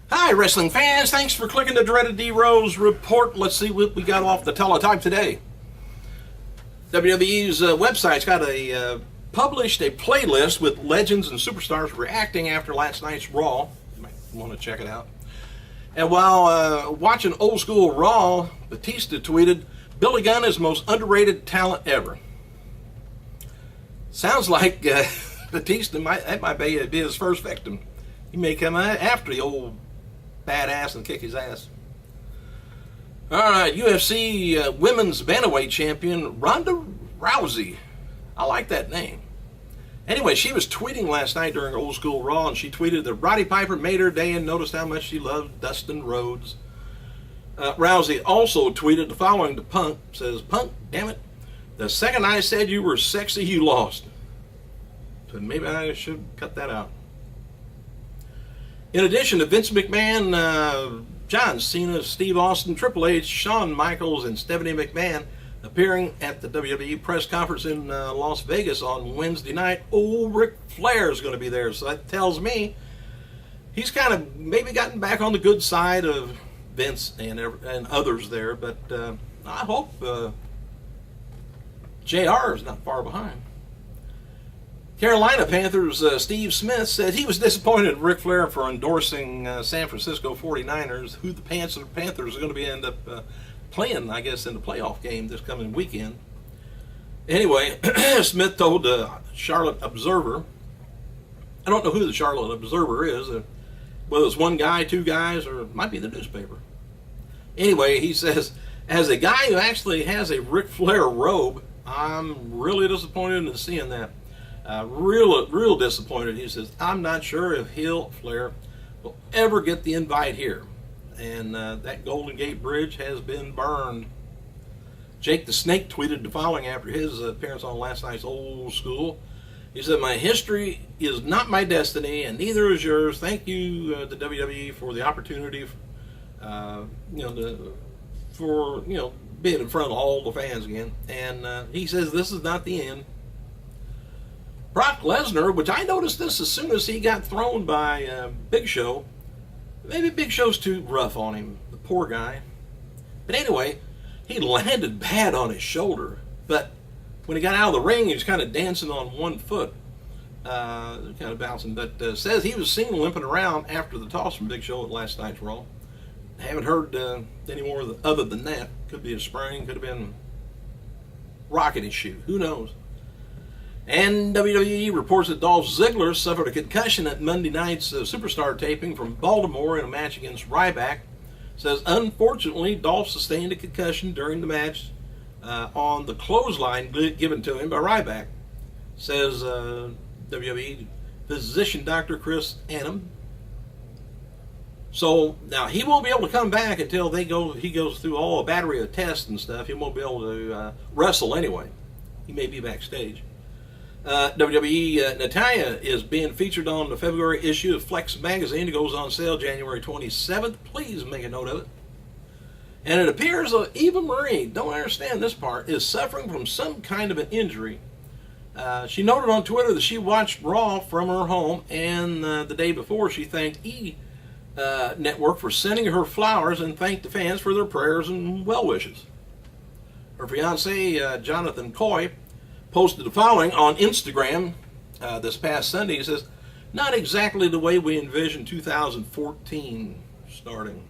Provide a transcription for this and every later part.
Hi, wrestling fans. Thanks for clicking the dreaded D-Rose report. Let's see what we got off the teletype today. WWE'S website's got published a playlist with legends and superstars reacting after last night's Raw. You might want to check it out. And while watching old school Raw, Batista tweeted, "Billy Gunn is the most underrated talent ever." Sounds like Batista might be his first victim. He may come after the old badass and kick his ass. All right, UFC Women's Bantamweight Champion Ronda Rousey. I like that name. Anyway, she was tweeting last night during Old School Raw, and she tweeted that Roddy Piper made her day and noticed how much she loved Dustin Rhodes. Rousey also tweeted the following to Punk, says, "Punk, damn it, the second I said you were sexy, you lost." So maybe I should cut that out. In addition to Vince McMahon, John Cena, Steve Austin, Triple H, Shawn Michaels, and Stephanie McMahon appearing at the WWE press conference in Las Vegas on Wednesday night. Old Ric Flair is going to be there, so that tells me he's kind of maybe gotten back on the good side of Vince and others there, but I hope JR is not far behind. Carolina Panthers' Steve Smith said he was disappointed in Ric Flair for endorsing San Francisco 49ers, who the Panthers are going to end up playing, I guess, in the playoff game this coming weekend. Anyway, Smith told the Charlotte Observer, I don't know who the Charlotte Observer is, whether it's one guy, two guys, or it might be the newspaper. Anyway, he says, as a guy who actually has a Ric Flair robe, I'm really disappointed in seeing that. Real disappointed. He says, I'm not sure if Flair will ever get the invite here. And that Golden Gate Bridge has been burned. Jake the Snake tweeted the following after his appearance on last night's Old School. He said, "My history is not my destiny, and neither is yours. Thank you, the WWE, for the opportunity, for being in front of all the fans again." And he says, "This is not the end." Brock Lesnar, which I noticed this as soon as he got thrown by Big Show. Maybe Big Show's too rough on him, the poor guy. But anyway, he landed bad on his shoulder. But when he got out of the ring, he was kind of dancing on one foot, kind of bouncing. But says he was seen limping around after the toss from Big Show at last night's Raw. Haven't heard any more other than that. Could be a sprain, could have been rocking his shoe. Who knows? And WWE reports that Dolph Ziggler suffered a concussion at Monday night's Superstar taping from Baltimore in a match against Ryback. Says, unfortunately, Dolph sustained a concussion during the match on the clothesline given to him by Ryback. Says WWE physician Dr. Chris Annam. So now he won't be able to come back until he goes through all a battery of tests and stuff. He won't be able to wrestle anyway. He may be backstage. WWE Natalia is being featured on the February issue of Flex magazine. It goes on sale January 27th. Please make a note of it. And it appears Eva Marie, don't understand this part, is suffering from some kind of an injury. She noted on Twitter that she watched Raw from her home, and the day before she thanked Network for sending her flowers and thanked the fans for their prayers and well wishes. Her fiance, Jonathan Coy, posted the following on Instagram this past Sunday. He says, "Not exactly the way we envisioned 2014 starting."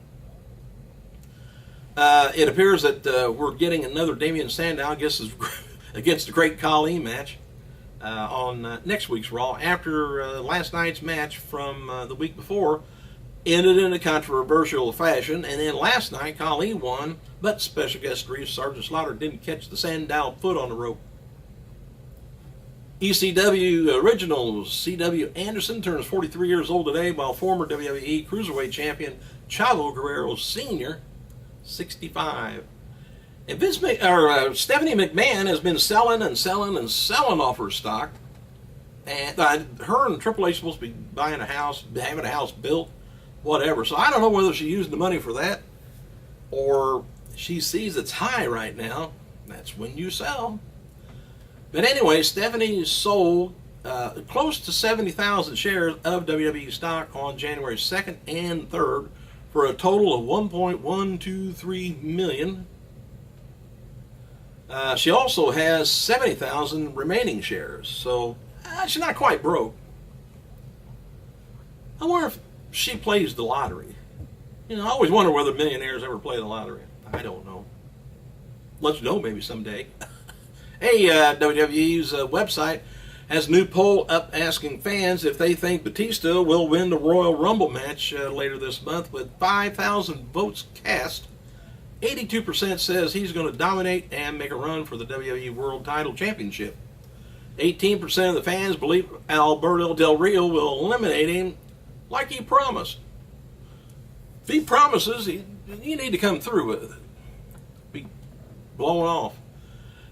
It appears that we're getting another Damian Sandow against the Great Khali match on next week's Raw, after last night's match from the week before ended in a controversial fashion. And then last night, Khali won, but special guest Reese Sergeant Slaughter didn't catch the Sandow foot on the rope. ECW Originals, C.W. Anderson turns 43 years old today, while former WWE Cruiserweight Champion Chavo Guerrero Sr., 65. And Stephanie McMahon has been selling off her stock. And her and Triple H are supposed to be buying a house, having a house built, whatever. So I don't know whether she's using the money for that, or she sees it's high right now. That's when you sell. But anyway, Stephanie sold close to 70,000 shares of WWE stock on January 2nd and 3rd for a total of 1.123 million. She also has 70,000 remaining shares, so she's not quite broke. I wonder if she plays the lottery. You know, I always wonder whether millionaires ever play the lottery. I don't know. Let you know maybe someday. Hey, WWE's website has a new poll up asking fans if they think Batista will win the Royal Rumble match later this month. With 5,000 votes cast, 82% says he's going to dominate and make a run for the WWE World Title Championship. 18% of the fans believe Alberto Del Rio will eliminate him like he promised. If he promises, you need to come through with it. Be blowing off.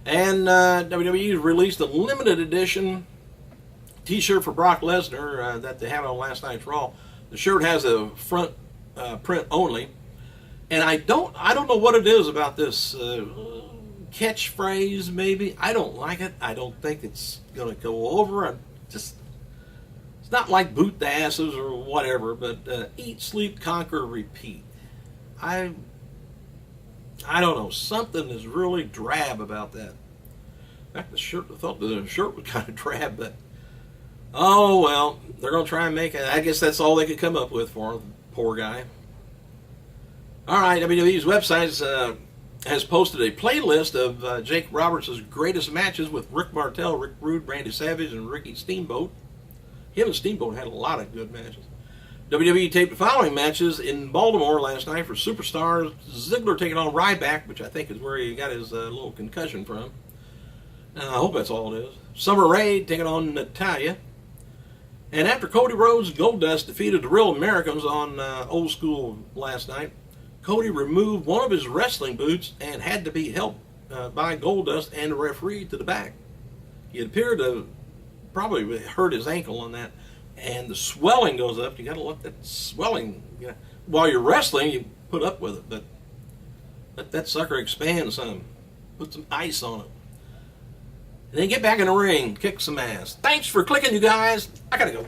And WWE released a limited edition T-shirt for Brock Lesnar that they had on last night's Raw. The shirt has a front print only, and I don't know what it is about this catchphrase. Maybe I don't like it. I don't think it's going to go over. It's not like boot the asses or whatever, but eat, sleep, conquer, repeat. I don't know. Something is really drab about that. In fact, I thought the shirt was kind of drab, but oh well, they're going to try and make it. I guess that's all they could come up with for him, poor guy. All right, WWE's website has posted a playlist of Jake Roberts' greatest matches with Rick Martel, Rick Rude, Randy Savage, and Ricky Steamboat. Him and Steamboat had a lot of good matches. WWE taped the following matches in Baltimore last night for Superstars. Ziggler taking on Ryback, which I think is where he got his little concussion from. I hope that's all it is. Summer Rae taking on Natalya. And after Cody Rhodes and Goldust defeated the Real Americans on Old School last night, Cody removed one of his wrestling boots and had to be helped by Goldust and the referee to the back. He appeared to probably hurt his ankle on that, and the swelling goes up. You got to let that swelling, while you're wrestling, you put up with it, but let that sucker expand some. Put some ice on it. And then get back in the ring, kick some ass. Thanks for clicking, you guys. I gotta go.